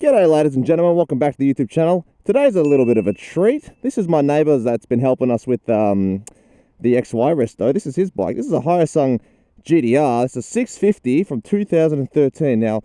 G'day ladies and gentlemen, welcome back to the YouTube channel. Today's a little bit of a treat. This is my neighbour that's been helping us with the XY resto. This is his bike. This is a Hyosung GTR. It's a 650 from 2013. Now,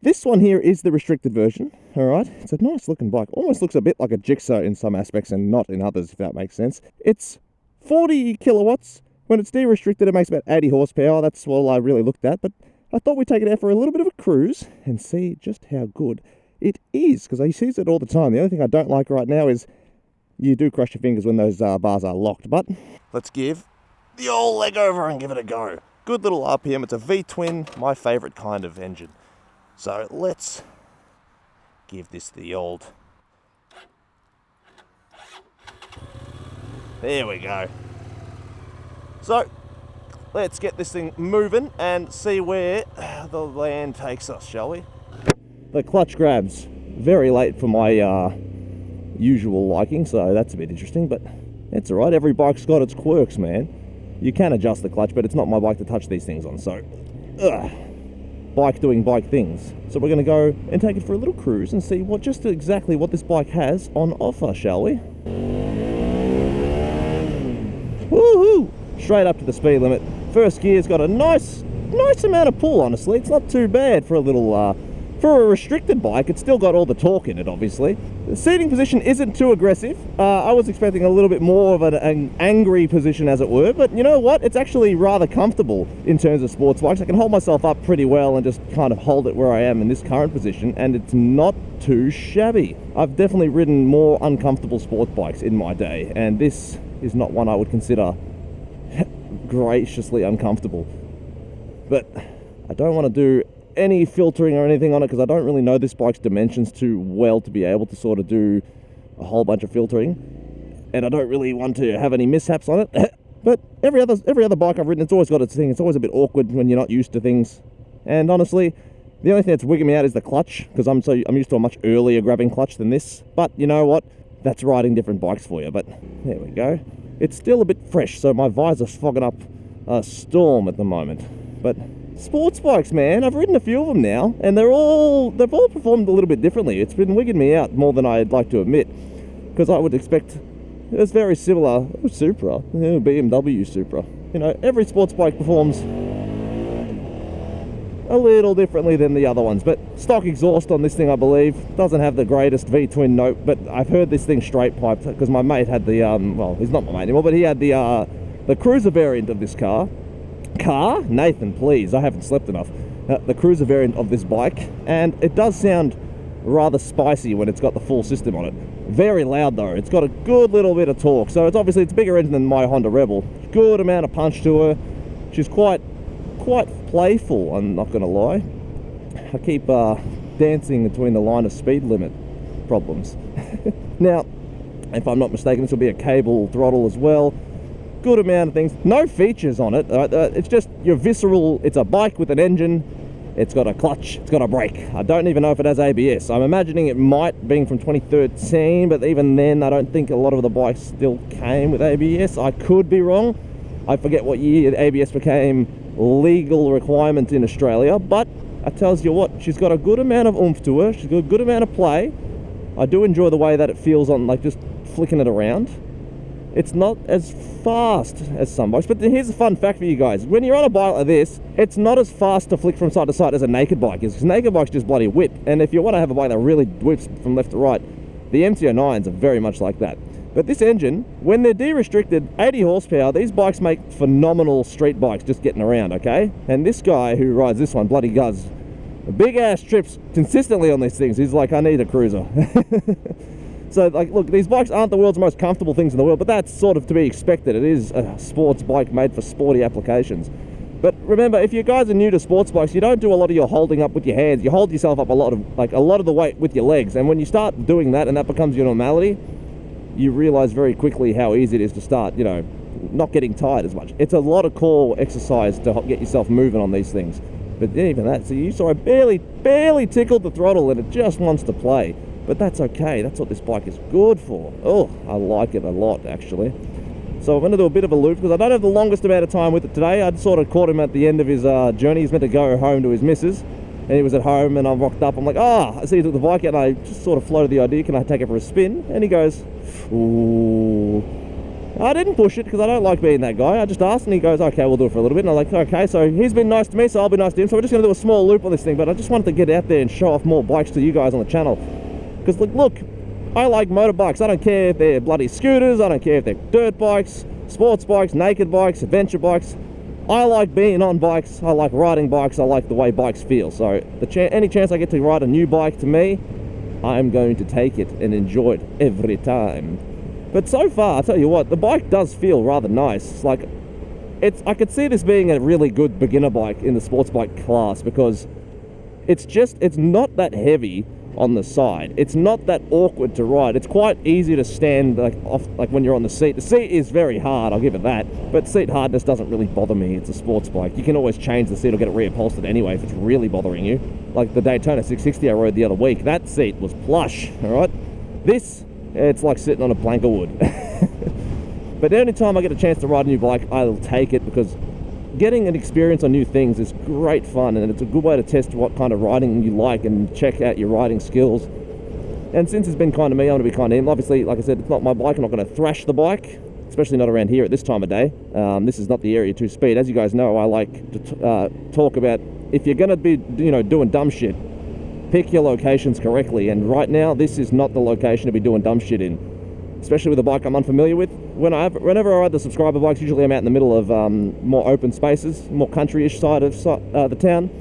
this one here is the restricted version, alright? It's a nice looking bike. Almost looks a bit like a Jigsaw in some aspects and not in others, if that makes sense. It's 40 kilowatts. When it's de-restricted, it makes about 80 horsepower. That's all I really looked at, but I thought we'd take it out for a little bit of a cruise and see just how good it is, because I see it all the time. The only thing I don't like right now is you do crush your fingers when those bars are locked. But let's give the old leg over and give it a go. Good little RPM. It's a V-twin, my favourite kind of engine. So let's give this the old... There we go. So let's get this thing moving and see where the land takes us, shall we? The clutch grab's very late for my usual liking, so that's a bit interesting, but it's alright. Every bike's got its quirks, man. You can adjust the clutch, but it's not my bike to touch these things on, so bike doing bike things. So we're going to go and take it for a little cruise and see just exactly what this bike has on offer, shall we? Woohoo! Straight up to the speed limit. First gear's got a nice amount of pull, honestly. It's not too bad for a little for a restricted bike. It's still got all the torque in it, obviously. The seating position isn't too aggressive. I was expecting a little bit more of an angry position, as it were, but you know what? It's actually rather comfortable in terms of sports bikes. I can hold myself up pretty well and just kind of hold it where I am in this current position, and it's not too shabby. I've definitely ridden more uncomfortable sports bikes in my day, and this is not one I would consider graciously uncomfortable. But I don't want to do any filtering or anything on it because I don't really know this bike's dimensions too well to be able to sort of do a whole bunch of filtering, and I don't really want to have any mishaps on it. But every other bike I've ridden, it's always got its thing. It's always a bit awkward when you're not used to things, and honestly the only thing that's wigging me out is the clutch, because I'm used to a much earlier grabbing clutch than this. But you know what, that's riding different bikes for you. But there we go. It's still a bit fresh, so my visor's fogging up a storm at the moment. But sports bikes, man, I've ridden a few of them now, and they've all performed a little bit differently. It's been wigging me out more than I'd like to admit, because I would expect it's very similar. Supra, BMW Supra. You know, every sports bike performs a little differently than the other ones, but stock exhaust on this thing, I believe, doesn't have the greatest V-twin note, but I've heard this thing straight piped, because my mate had the, well, he's not my mate anymore, but he had the cruiser variant of this car. Nathan, please, I haven't slept enough. The cruiser variant of this bike, and it does sound rather spicy when it's got the full system on it. Very loud though. It's got a good little bit of torque, so it's a bigger engine than my Honda Rebel. Good amount of punch to her. She's quite playful, I'm not gonna lie. I keep dancing between the line of speed limit problems. Now, if I'm not mistaken, this will be a cable throttle as well. Good amount of things. No features on it. It's just your visceral. It's a bike with an engine. It's got a clutch. It's got a brake. I don't even know if it has ABS. I'm imagining it might, being from 2013, but even then I don't think a lot of the bikes still came with ABS. I could be wrong. I forget what year ABS became legal requirement in Australia, but I tells you what, she's got a good amount of oomph to her. She's got a good amount of play. I do enjoy the way that it feels on, like, just flicking it around. It's not as fast as some bikes, but here's a fun fact for you guys. When you're on a bike like this, it's not as fast to flick from side to side as a naked bike is, because naked bikes just bloody whip. And if you want to have a bike that really whips from left to right, the MT-09s are very much like that. But this engine, when they're de-restricted, 80 horsepower, these bikes make phenomenal street bikes just getting around, okay? And this guy who rides this one bloody does big-ass trips consistently on these things. He's like, I need a cruiser. So, like, look, these bikes aren't the world's most comfortable things in the world, but that's sort of to be expected. It is a sports bike made for sporty applications. But remember, if you guys are new to sports bikes, you don't do a lot of your holding up with your hands. You hold yourself up a lot of the weight with your legs. And when you start doing that and that becomes your normality, you realize very quickly how easy it is to start, you know, not getting tired as much. It's a lot of core exercise to get yourself moving on these things. But even that, so you saw I barely tickled the throttle and it just wants to play. But that's okay, that's what this bike is good for. Oh, I like it a lot, actually. So I'm going to do a bit of a loop, because I don't have the longest amount of time with it today. I'd sort of caught him at the end of his journey. He's meant to go home to his missus. and he was at home, and I rocked up. I'm like, I see he took the bike out, and I just sort of floated the idea, can I take it for a spin? And he goes, ooh. I didn't push it because I don't like being that guy. I just asked, and he goes, okay, we'll do it for a little bit. And I'm like, okay, so he's been nice to me, so I'll be nice to him. So we're just going to do a small loop on this thing, but I just wanted to get out there and show off more bikes to you guys on the channel. Because look, I like motorbikes. I don't care if they're bloody scooters, I don't care if they're dirt bikes, sports bikes, naked bikes, adventure bikes. I like being on bikes, I like riding bikes, I like the way bikes feel. So any chance I get to ride a new bike, to me, I'm going to take it and enjoy it every time. But so far, I'll tell you what, the bike does feel rather nice. Like, I could see this being a really good beginner bike in the sports bike class, because it's not that heavy on the side. It's not that awkward to ride. It's quite easy to stand like when you're on the seat. The seat is very hard, I'll give it that, but seat hardness doesn't really bother me. It's a sports bike. You can always change the seat or get it reupholstered anyway if it's really bothering you. Like the Daytona 660 I rode the other week, that seat was plush, all right? This, it's like sitting on a plank of wood. But any time I get a chance to ride a new bike, I'll take it, because getting an experience on new things is great fun, and it's a good way to test what kind of riding you like and check out your riding skills. And since it's been kind to me, I'm going to be kind to him. Obviously, like I said, it's not my bike. I'm not going to thrash the bike, especially not around here at this time of day. This is not the area to speed. As you guys know, I like to talk about, if you're going to be doing dumb shit, pick your locations correctly. And right now, this is not the location to be doing dumb shit in, especially with a bike I'm unfamiliar with. Whenever I ride the subscriber bikes, usually I'm out in the middle of more open spaces, more country-ish side of the town.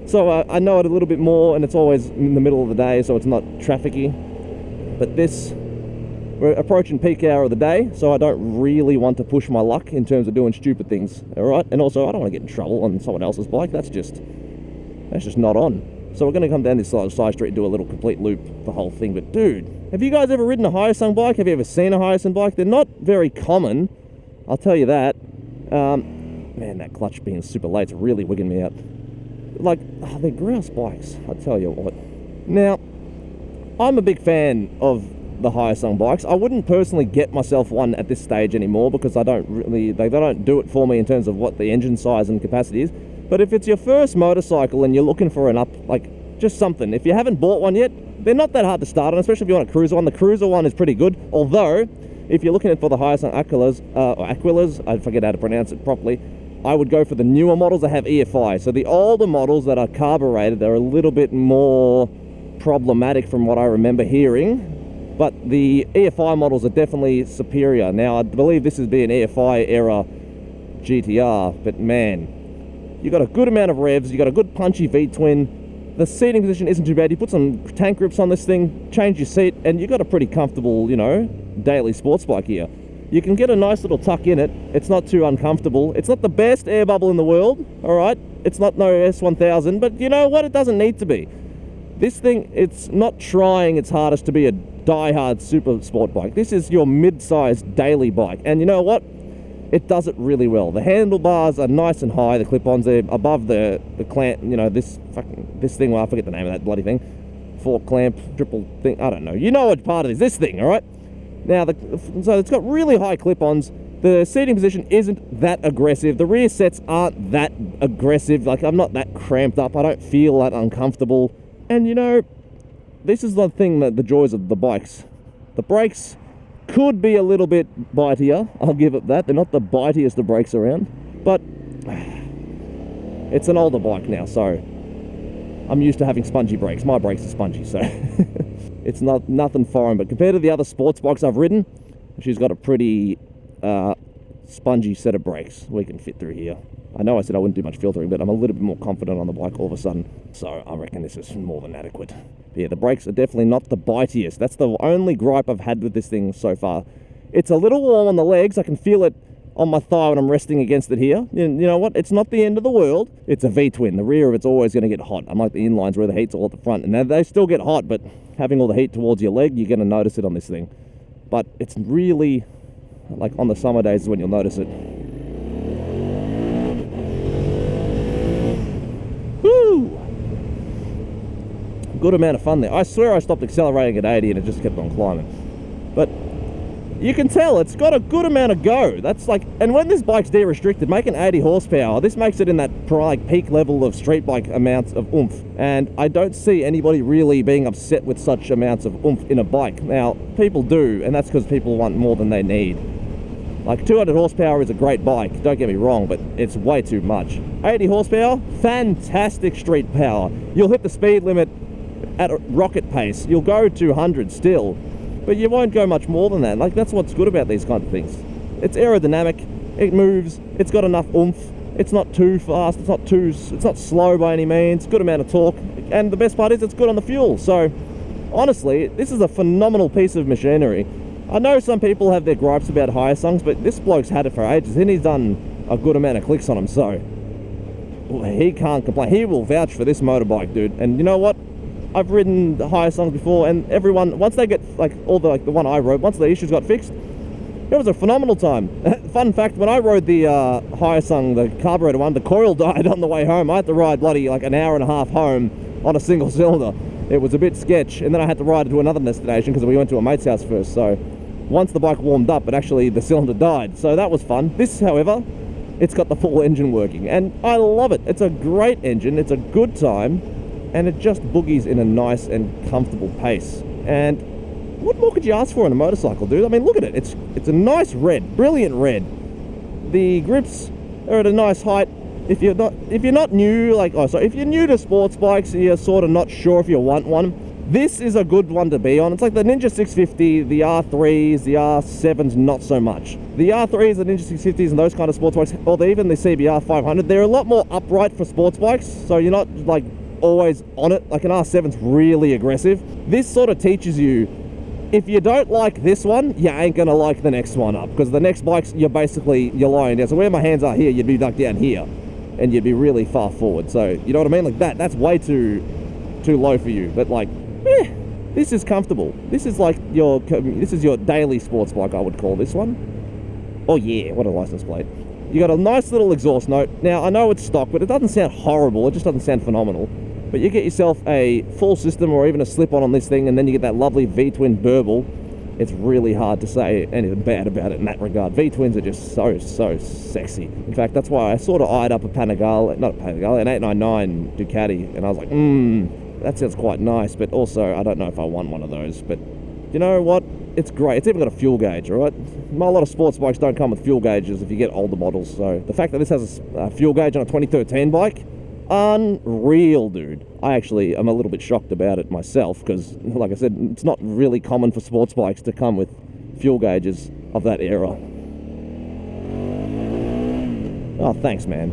So I know it a little bit more, and it's always in the middle of the day, so it's not trafficky. But we're approaching peak hour of the day, so I don't really want to push my luck in terms of doing stupid things, all right? And also, I don't want to get in trouble on someone else's bike. That's just not on. So we're going to come down this side street and do a little complete loop, the whole thing. But dude, have you guys ever ridden a Hyosung bike? Have you ever seen a Hyosung bike? They're not very common, I'll tell you that. Man, that clutch being super late's really wigging me out. Like, they're grouse bikes, I'll tell you what. Now, I'm a big fan of the Hyosung bikes. I wouldn't personally get myself one at this stage anymore, because they don't do it for me in terms of what the engine size and capacity is. But if it's your first motorcycle and you're looking for just something, if you haven't bought one yet, they're not that hard to start on, especially if you want a cruiser one. The cruiser one is pretty good, although if you're looking for the Hyosung Aquilas, I forget how to pronounce it properly, I would go for the newer models that have EFI. So the older models that are carbureted are a little bit more problematic from what I remember hearing, but the EFI models are definitely superior. Now, I believe this is being EFI era GTR, but man, you got a good amount of revs, you got a good punchy V-twin, the seating position isn't too bad. You put some tank grips on this thing, change your seat, and you got a pretty comfortable, daily sports bike here. You can get a nice little tuck in it. It's not too uncomfortable. It's not the best air bubble in the world, all right? It's not no S1000, but you know what? It doesn't need to be. This thing, it's not trying its hardest to be a die-hard super sport bike. This is your mid-sized daily bike, and you know what? It does it really well. The handlebars are nice and high. The clip-ons are above the clamp. This thing. Well, I forget the name of that bloody thing. 4-clamp, triple thing. I don't know. You know what part of this thing, all right? Now, so it's got really high clip-ons. The seating position isn't that aggressive. The rear sets aren't that aggressive. Like, I'm not that cramped up. I don't feel that uncomfortable. And this is the thing that the joys of the bikes. The brakes could be a little bit bitier, I'll give it that. They're not the bitiest of brakes around, but it's an older bike now, so I'm used to having spongy brakes. My brakes are spongy, so it's nothing foreign. But compared to the other sports bikes I've ridden, she's got a pretty spongy set of brakes we can fit through here. I know I said I wouldn't do much filtering, but I'm a little bit more confident on the bike all of a sudden, so I reckon this is more than adequate. But yeah, the brakes are definitely not the bitiest. That's the only gripe I've had with this thing so far. It's a little warm on the legs. I can feel it on my thigh when I'm resting against it here. You know what? It's not the end of the world. It's a V-twin. The rear of it's always going to get hot, unlike the inlines where the heat's all at the front. And they still get hot, but having all the heat towards your leg, you're going to notice it on this thing. But it's really, like on the summer days is when you'll notice it. Woo! Good amount of fun there. I swear I stopped accelerating at 80 and it just kept on climbing. But you can tell it's got a good amount of go. That's like, and when this bike's de-restricted, making 80 horsepower, this makes it in that like peak level of street bike amounts of oomph. And I don't see anybody really being upset with such amounts of oomph in a bike. Now, people do, and that's because people want more than they need. Like 200 horsepower is a great bike, don't get me wrong, but it's way too much. 80 horsepower, fantastic street power. You'll hit the speed limit at a rocket pace. You'll go 200 still, but you won't go much more than that. Like, that's what's good about these kind of things. It's aerodynamic, it moves, it's got enough oomph, it's not too fast, it's not slow by any means, good amount of torque, and the best part is it's good on the fuel. So honestly, this is a phenomenal piece of machinery. I know some people have their gripes about Hyosungs, but this bloke's had it for ages and he's done a good amount of clicks on them, so he can't complain. He will vouch for this motorbike, dude. And you know what? I've ridden the Hyosungs before, and everyone, once they get, like, all the, like the one I rode, once the issues got fixed, it was a phenomenal time. Fun fact, when I rode the Hyosung, the carburetor one, the coil died on the way home. I had to ride bloody like an hour and a half home on a single cylinder. It was a bit sketch, and then I had to ride it to another destination because we went to a mate's house first. So once the bike warmed up, but actually the cylinder died. So that was fun. This, however, it's got the full engine working, and I love it. It's a great engine, it's a good time, and it just boogies in a nice and comfortable pace. And what more could you ask for in a motorcycle, dude? I mean, look at it. It's a nice red, brilliant red. The grips are at a nice height. If you're not new, like, if you're new to sports bikes, you're sort of not sure if you want one, this is a good one to be on. It's like the Ninja 650, the R3s, the R7s, not so much. The R3s, the Ninja 650s, and those kind of sports bikes, or even the CBR 500, they're a lot more upright for sports bikes, so you're not, like, always on it. Like an R7's really aggressive. This sort of teaches you, if you don't like this one, you ain't gonna like the next one up, because the next bikes, you're lying down. So where my hands are here, you'd be like down here, and you'd be really far forward. So, you know what I mean? Like that's way too low for you. But like, this is comfortable. This is like your daily sports bike, I would call this one. Oh yeah, what a license plate. You got a nice little exhaust note. Now, I know it's stock, but it doesn't sound horrible. It just doesn't sound phenomenal. But you get yourself a full system or even a slip-on on this thing, and then you get that lovely V-twin burble. It's really hard to say anything bad about it in that regard. V-twins are just so sexy. In fact, that's why I sort of eyed up an 899 Ducati, and I was like, that sounds quite nice, but also I don't know if I want one of those. But you know what? It's great. It's even got a fuel gauge, all right? A lot of sports bikes don't come with fuel gauges if you get older models, so the fact that this has a fuel gauge on a 2013 bike, unreal, dude. I actually am a little bit shocked about it myself, because, like I said, it's not really common for sports bikes to come with fuel gauges of that era. Oh, thanks, man.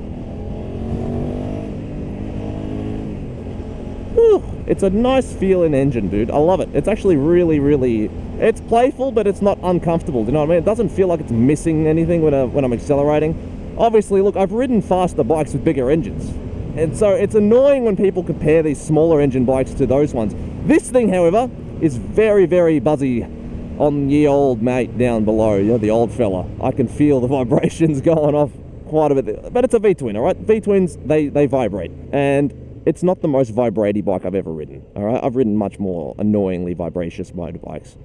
Whew. It's a nice feeling engine, dude. I love it. It's actually really, it's playful, but it's not uncomfortable. Do you know what I mean? It doesn't feel like it's missing anything when I'm accelerating. Obviously, look, I've ridden faster bikes with bigger engines, and so it's annoying when people compare these smaller engine bikes to those ones. This thing, however, is very buzzy on the old mate down below, you know, the old fella. I can feel the vibrations going off quite a bit, but it's a V-twin, all right? V-twins, they vibrate, and it's not the most vibraty bike I've ever ridden, all right? I've ridden much more annoyingly vibracious motorbikes.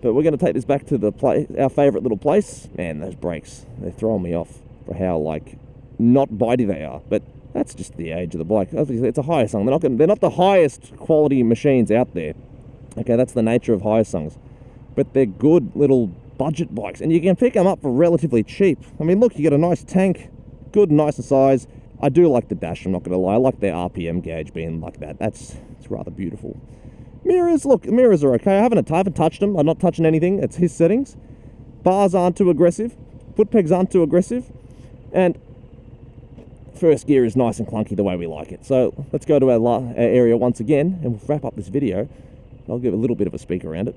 But we're going to take this back to the our favourite little place. Man, those brakes, they're throwing me off for how, like, not bitey they are. But that's just the age of the bike. It's a Hyosung. They're not the highest quality machines out there. Okay, that's the nature of Hyosungs. But they're good little budget bikes, and you can pick them up for relatively cheap. I mean, look, you got a nice tank, good, nice size. I do like the dash, I'm not going to lie. I like their RPM gauge being like that. It's rather beautiful. Mirrors, look, mirrors are okay. I haven't touched them. I'm not touching anything. It's his settings. Bars aren't too aggressive. Foot pegs aren't too aggressive. And first gear is nice and clunky the way we like it. So let's go to our area once again, and we'll wrap up this video. I'll give a little bit of a speak around it.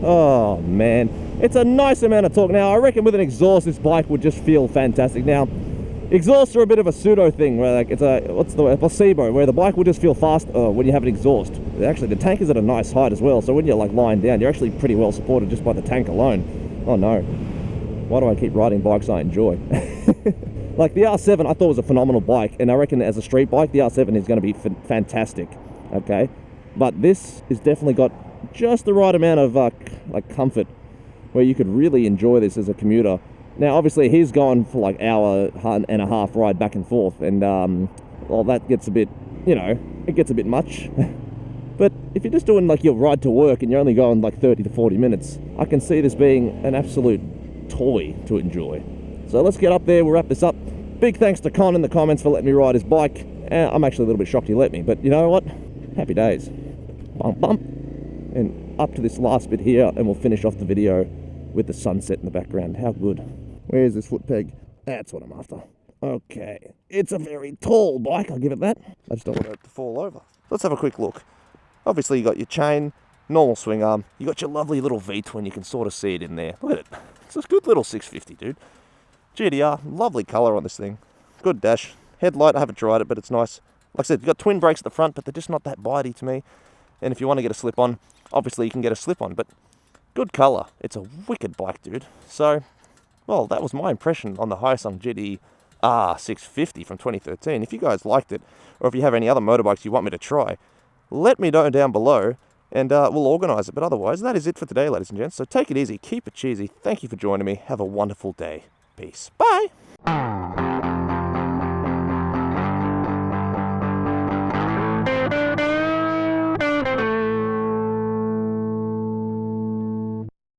Oh, man. It's a nice amount of torque. Now, I reckon with an exhaust, this bike would just feel fantastic. Now, exhausts are a bit of a pseudo thing, where like it's a placebo, where the bike will just feel fast when you have an exhaust. Actually, the tank is at a nice height as well, so when you're like lying down, you're actually pretty well supported just by the tank alone. Oh no, why do I keep riding bikes I enjoy? Like the R7, I thought was a phenomenal bike, and I reckon as a street bike, the R7 is going to be fantastic. Okay, But this has definitely got just the right amount of like comfort where you could really enjoy this as a commuter. Now, obviously, he's going for like hour and a half ride back and forth, and well, that gets a bit, you know, it gets a bit much. But if you're just doing like your ride to work and you're only going like 30 to 40 minutes, I can see this being an absolute toy to enjoy. So let's get up there, we'll wrap this up. Big thanks to Con in the comments for letting me ride his bike. I'm actually a little bit shocked he let me, but you know what? Happy days. Bump, bump. And up to this last bit here, and we'll finish off the video with the sunset in the background. How good. Where's this foot peg? That's what I'm after. Okay. It's a very tall bike, I'll give it that. I just don't want it to fall over. Let's have a quick look. Obviously, you got your chain, normal swing arm. You got your lovely little V-twin. You can sort of see it in there. Look at it. It's a good little 650, dude. GTR, lovely colour on this thing. Good dash. Headlight, I haven't tried it, but it's nice. Like I said, you've got twin brakes at the front, but they're just not that bitey to me. And if you want to get a slip-on, obviously you can get a slip-on, but good colour. It's a wicked bike, dude. So, well, that was my impression on the Hyosung GT650R from 2013. If you guys liked it, or if you have any other motorbikes you want me to try, let me know down below, and we'll organise it. But otherwise, that is it for today, ladies and gents. So take it easy, keep it cheesy. Thank you for joining me. Have a wonderful day. Peace. Bye.